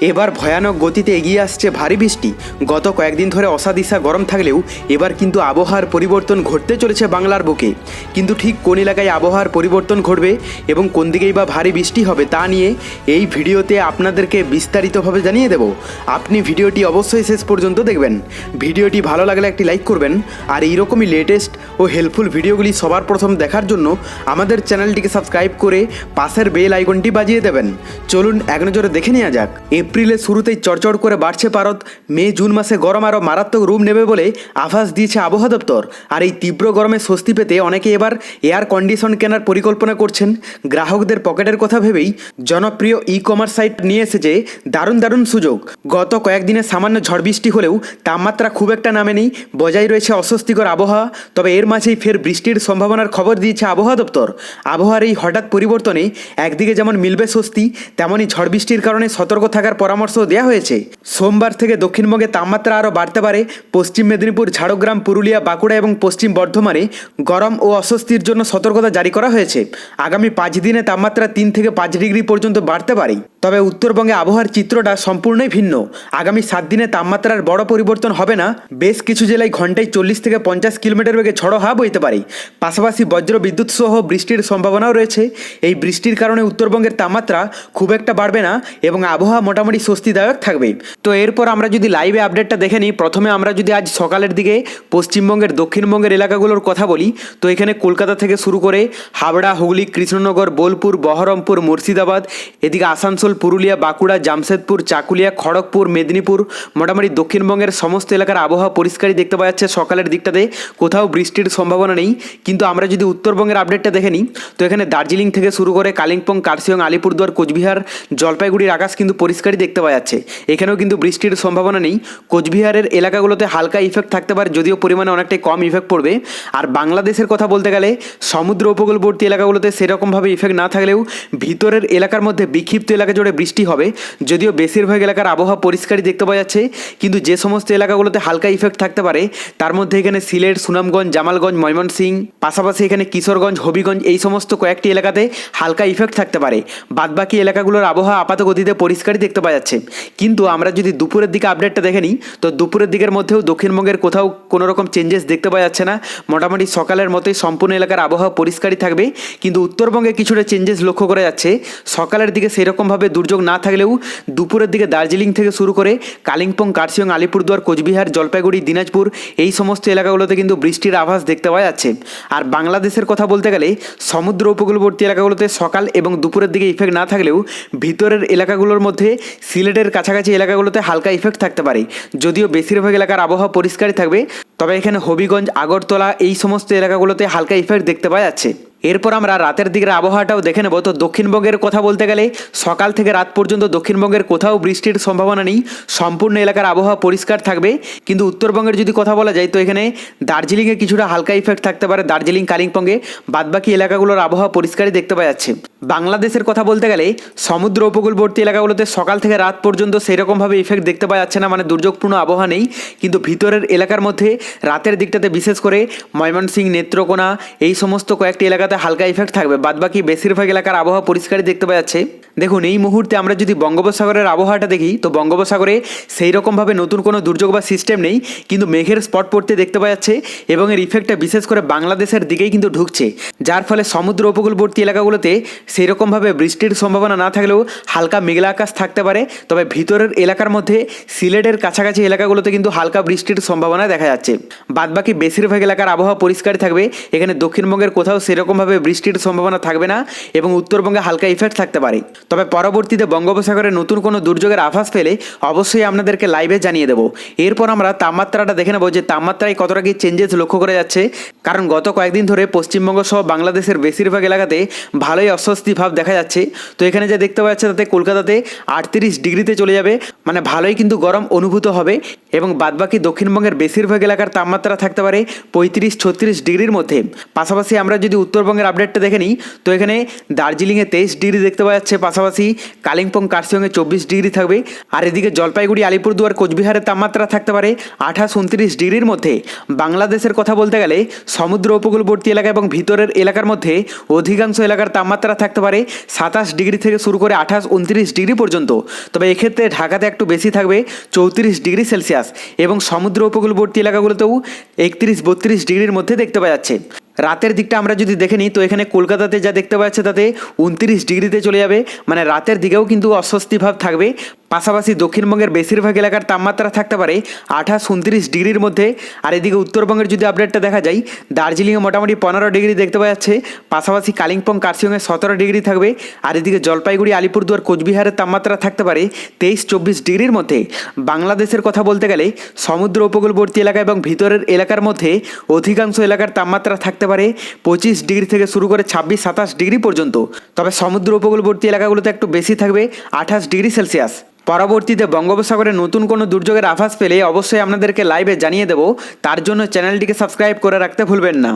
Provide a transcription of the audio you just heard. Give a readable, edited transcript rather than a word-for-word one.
এবার ভয়ানক গতিতে এগিয়ে আসছে ভারী বৃষ্টি। গত কয়েকদিন ধরে অসাদিশা গরম থাকলেও এবার কিন্তু আবহাওয়ার পরিবর্তন ঘটতে চলেছে বাংলার বুকে। কিন্তু ঠিক কোন এলাকায় আবহাওয়ার পরিবর্তন ঘটবে এবং কোন দিকেই বা ভারী বৃষ্টি হবে তা নিয়ে এই ভিডিওতে আপনাদেরকে বিস্তারিতভাবে জানিয়ে দেব। আপনি ভিডিওটি অবশ্যই শেষ পর্যন্ত দেখবেন। ভিডিওটি ভালো লাগলে একটি লাইক করবেন, আর এইরকমই লেটেস্ট ও হেল্পফুল ভিডিওগুলি সবার প্রথম দেখার জন্য আমাদের চ্যানেলটিকে সাবস্ক্রাইব করে পাশের বেল আইকনটি বাজিয়ে দেবেন। চলুন এক নজরে দেখে নেওয়া যাক। এপ্রিলের শুরুতেই চড়চড় করে বাড়ছে পারদ। মে জুন মাসে গরম আরও মারাত্মক রূপ নেবে বলে আভাস দিয়েছে আবহাওয়া দপ্তর। আর এই তীব্র গরমে স্বস্তি পেতে অনেকে এবার এয়ার কন্ডিশন কেনার পরিকল্পনা করছেন। গ্রাহকদের পকেটের কথা ভেবেই জনপ্রিয় ই কমার্স সাইট নিয়ে এসেছে দারুণ দারুণ সুযোগ। গত কয়েকদিনে সামান্য ঝড় বৃষ্টি হলেও তাপমাত্রা খুব একটা নামেনি, বজায় রয়েছে অস্বস্তিকর আবহাওয়া। তবে এর মাঝেই ফের বৃষ্টির সম্ভাবনার খবর দিয়েছে আবহাওয়া দপ্তর। আবহাওয়ার এই হঠাৎ পরিবর্তনে একদিকে যেমন মিলবে স্বস্তি, তেমনই ঝড় বৃষ্টির কারণে সতর্ক থাকার পরামর্শ দেওয়া হয়েছে। সোমবার থেকে দক্ষিণবঙ্গে তাপমাত্রা আরও বাড়তে পারে। পশ্চিম মেদিনীপুর, ঝাড়গ্রাম, পুরুলিয়া, বাঁকুড়া এবং পশ্চিম বর্ধমানে গরম ও অস্বস্তির জন্য সতর্কতা জারি করা হয়েছে। আগামী 5 দিনে তাপমাত্রা 3 থেকে 5 ডিগ্রি পর্যন্ত বাড়তে পারে। তবে উত্তরবঙ্গে আবহাওয়ার চিত্রটা সম্পূর্ণই ভিন্ন। আগামী 7 দিনে তাপমাত্রার বড় পরিবর্তন হবে না। বেশ কিছু জেলায় ঘন্টায় 40 থেকে 50 কিলোমিটার বেগে ঝড়ো হাওয়া বইতে পারে। পাশাপাশি বজ্র বিদ্যুৎ সহ বৃষ্টির সম্ভাবনাও রয়েছে। এই বৃষ্টির কারণে উত্তরবঙ্গের তাপমাত্রা খুব একটা বাড়বে না এবং আবহাওয়া মোটামুটি স্বস্তিদায়ক থাকবে। তো এরপর আমরা যদি লাইভে আপডেটটা দেখে নিই, প্রথমে আমরা যদি আজ সকালের দিকে পশ্চিমবঙ্গের দক্ষিণবঙ্গের এলাকাগুলোর কথা বলি, তো এখানে কলকাতা থেকে শুরু করে হাবড়া, হুগলি, কৃষ্ণনগর, বোলপুর, বহরমপুর, মুর্শিদাবাদ, এদিকে আসানসোল, পুরুলিয়া, বাঁকুড়া, জামশেদপুর, চাকুলিয়া, খড়গপুর, মেদিনীপুর, মোটামুটি দক্ষিণবঙ্গের সমস্ত এলাকার আবহাওয়া পরিষ্কারই দেখতে পাওয়া যাচ্ছে। সকালের দিকটাতে কোথাও বৃষ্টির সম্ভাবনা নেই। কিন্তু আমরা যদি উত্তরবঙ্গের আপডেটটা দেখে নিই, তো এখানে দার্জিলিং থেকে শুরু করে কালিম্পং, কার্শিয়ং, আলিপুরদুয়ার, কোচবিহার, জলপাইগুড়ির আকাশ কিন্তু পরিষ্কারই দেখতে পাওয়া যাচ্ছে। এখানেও কিন্তু বৃষ্টির সম্ভাবনা নেই। কোচবিহারের এলাকাগুলোতে হালকা ইফেক্ট থাকতে পারে, যদিও পরিমাণে অনেকটাই কম ইফেক্ট পড়বে। আর বাংলাদেশের কথা বলতে গেলে সমুদ্র উপকূলবর্তী এলাকাগুলোতে সেরকমভাবে ইফেক্ট না থাকলেও ভিতরের এলাকার মধ্যে বিক্ষিপ্ত এলাকা জুড়ে বৃষ্টি হবে। যদিও বেশিরভাগ এলাকার আবহাওয়া পরিষ্কারই দেখতে পাওয়া যাচ্ছে, কিন্তু যে সমস্ত এলাকাগুলোতে হালকা ইফেক্ট থাকতে পারে তার মধ্যে এখানে সিলেট, সুনামগঞ্জ, জামালগঞ্জ, ময়মনসিংহ, পাশাপাশি এখানে কিশোরগঞ্জ, হবিগঞ্জ, এই সমস্ত কয়েকটি এলাকাতে হালকা ইফেক্ট থাকতে পারে। বাদবাকি এলাকাগুলোর আবহাওয়া আপাত গতিতে পরিষ্কারই দেখতে পাওয়া যাচ্ছে। কিন্তু আমরা যদি দুপুরের দিকে আপডেটটা দেখে নিই, তো দুপুরের দিকের মধ্যেও দক্ষিণবঙ্গের কোথাও কোনো রকম চেঞ্জেস দেখতে পাওয়া যাচ্ছে না। মোটামুটি সকালের মতোই সম্পূর্ণ এলাকার আবহাওয়া পরিষ্কারই থাকবে। কিন্তু উত্তরবঙ্গে কিছুটা চেঞ্জেস লক্ষ্য করা যাচ্ছে। সকালের দিকে সেরকমভাবে দুর্যোগ না থাকলেও দুপুরের দিকে দার্জিলিং থেকে শুরু করে কালিম্পং, কার্শিয়ং, আলিপুরদুয়ার, কোচবিহার, জলপাইগুড়ি, দিনাজপুর, এই সমস্ত এলাকাগুলোতে কিন্তু বৃষ্টির আভাস দেখতে পাওয়া যাচ্ছে। আর বাংলাদেশের কথা বলতে গেলে সমুদ্র উপকূলবর্তী এলাকাগুলোতে সকাল এবং দুপুরের দিকে ইফেক্ট না থাকলেও ভিতরের এলাকাগুলোর মধ্যে সিলেটের কাছাকাছি এলাকাগুলোতে হালকা ইফেক্ট থাকতে পারে। যদিও বেশিরভাগ এলাকার আবহাওয়া পরিষ্কারই থাকবে, তবে এখানে হবিগঞ্জ, আগরতলা, এই সমস্ত এলাকাগুলোতে হালকা ইফেক্ট দেখতে পাওয়া যাচ্ছে। এরপর আমরা রাতের দিকের আবহাওয়াটাও দেখে নেব। তো দক্ষিণবঙ্গের কথা বলতে গেলে সকাল থেকে রাত পর্যন্ত দক্ষিণবঙ্গের কোথাও বৃষ্টির সম্ভাবনা নেই। সম্পূর্ণ এলাকার আবহাওয়া পরিষ্কার থাকবে। কিন্তু উত্তরবঙ্গের যদি কথা বলা যায়, তো এখানে দার্জিলিংয়ে কিছুটা হালকা ইফেক্ট থাকতে পারে, দার্জিলিং, কালিম্পংয়ে। বাদবাকি এলাকাগুলোর আবহাওয়া পরিষ্কারই দেখতে পাওয়া যাচ্ছে। বাংলাদেশের কথা বলতে গেলে সমুদ্র উপকূলবর্তী এলাকাগুলোতে সকাল থেকে রাত পর্যন্ত সেইরকমভাবে ইফেক্ট দেখতে পাওয়া যাচ্ছে না, মানে দুর্যোগপূর্ণ আবহাওয়া নেই। কিন্তু ভিতরের এলাকার মধ্যে রাতের দিকটাতে বিশেষ করে ময়মনসিংহ, নেত্রকোনা, এই সমস্ত কয়েকটি এলাকাতে হালকা ইফেক্ট থাকবে। বাদবাকি বেশিরভাগ এলাকার আবহাওয়া পরিষ্কারই দেখতে পাওয়া যাচ্ছে। দেখুন, এই মুহূর্তে আমরা যদি বঙ্গোপসাগরের আবহাওয়াটা দেখি, তো বঙ্গোপসাগরে সেই রকমভাবে নতুন কোনো দুর্যোগ বা সিস্টেম নেই, কিন্তু মেঘের স্পট পড়তে দেখতে পাওয়া যাচ্ছে এবং এর ইফেক্টটা বিশেষ করে বাংলাদেশের দিকেই কিন্তু ঢুকছে। যার ফলে সমুদ্র উপকূলবর্তী এলাকাগুলোতে সেই রকমভাবে বৃষ্টির সম্ভাবনা না থাকলেও হালকা মেঘলা আকাশ থাকতে পারে। তবে ভিতরের এলাকার মধ্যে সিলেটের কাছাকাছি এলাকাগুলোতে কিন্তু হালকা বৃষ্টির সম্ভাবনা দেখা যাচ্ছে। বাদবাকি বেশিরভাগ এলাকার আবহাওয়া পরিষ্কার থাকবে। এখানে দক্ষিণবঙ্গের কোথাও সেরকমভাবে বৃষ্টির সম্ভাবনা থাকবে না এবং উত্তরবঙ্গে হালকা ইফেক্ট থাকতে পারে। তবে পরবর্তীতে বঙ্গোপসাগরে নতুন কোনো দুর্যোগের আভাস পেলে অবশ্যই আপনাদেরকে লাইভে জানিয়ে দেবো। এরপর আমরা তাপমাত্রাটা দেখে নেব যে তাপমাত্রায় কতটা কি চেঞ্জেস লক্ষ্য করা যাচ্ছে। কারণ গত কয়েকদিন ধরে পশ্চিমবঙ্গ সহ বাংলাদেশের বেশিরভাগ এলাকাতে ভালোই অস্বস্তি ভাব দেখা যাচ্ছে। তো এখানে যা দেখতে পাওয়া যাচ্ছে তাতে কলকাতাতে 38 ডিগ্রিতে চলে যাবে, মানে ভালোই কিন্তু গরম অনুভূত হবে। এবং বাদবাকি দক্ষিণবঙ্গের বেশিরভাগ এলাকার তাপমাত্রা থাকতে পারে 35-36 ডিগ্রির মধ্যে। পাশাপাশি আমরা যদি উত্তরবঙ্গের আপডেটটা দেখে নিই, তো এখানে দার্জিলিংয়ে 23 ডিগ্রি দেখতে পাওয়া যাচ্ছে। পাশাপাশি কালিম্পং কার্শিয়ংয়ে 24 ডিগ্রি থাকবে। আর এদিকে জলপাইগুড়ি আলিপুরদুয়ার কোচবিহারের তাপমাত্রা থাকতে পারে 28-29 ডিগ্রির মধ্যে। বাংলাদেশের কথা বলতে গেলে সমুদ্র উপকূলবর্তী এলাকা এবং ভিতরের এলাকার মধ্যে অধিকাংশ এলাকার তাপমাত্রা থাকতে পারে 27 ডিগ্রি থেকে শুরু করে 28-29 ডিগ্রি পর্যন্ত। তবে এক্ষেত্রে ঢাকাতে একটু বেশি থাকবে 34 ডিগ্রি সেলসিয়াস এবং সমুদ্র উপকূলবর্তী এলাকাগুলোতেও 31-32 ডিগ্রির মধ্যে দেখতে পাওয়া যাচ্ছে। রাতের দিকটা আমরা যদি দেখে নিই তো এখানে কলকাতাতে যা দেখতে পাওয়া যাচ্ছে তাতে 29 ডিগ্রিতে চলে যাবে, মানে রাতের দিকেও কিন্তু অস্বস্তি ভাব থাকবে। পাশাপাশি দক্ষিণবঙ্গের বেশিরভাগ এলাকার তাপমাত্রা থাকতে পারে 28-29 ডিগ্রির মধ্যে। আর এদিকে উত্তরবঙ্গের যদি আপডেটটা দেখা যায়, দার্জিলিংয়ে মোটামুটি 15 ডিগ্রি দেখতে পাওয়া যাচ্ছে, পাশাপাশি কালিম্পং কার্শিয়ংয়ে 17 ডিগ্রি থাকবে। আর এদিকে জলপাইগুড়ি আলিপুরদুয়ার কোচবিহারের তাপমাত্রা থাকতে পারে 23-24 ডিগ্রির মধ্যে। বাংলাদেশের কথা বলতে গেলে সমুদ্র উপকূলবর্তী এলাকা এবং ভিতরের এলাকার মধ্যে অধিকাংশ এলাকার তাপমাত্রা থাকতে পারে 25 ডিগ্রি থেকে শুরু করে 26-27 ডিগ্রি পর্যন্ত। তবে সমুদ্র উপকূলবর্তী এলাকাগুলোতে একটু বেশি থাকবে 28 ডিগ্রি সেলসিয়াস। পরবর্তীতে বঙ্গোপসাগরে নতুন কোনো দুর্যোগের আভাস পেলে অবশ্যই আপনাদেরকে লাইভে জানিয়ে দেব। তার জন্য চ্যানেলটিকে সাবস্ক্রাইব করে রাখতে ভুলবেন না।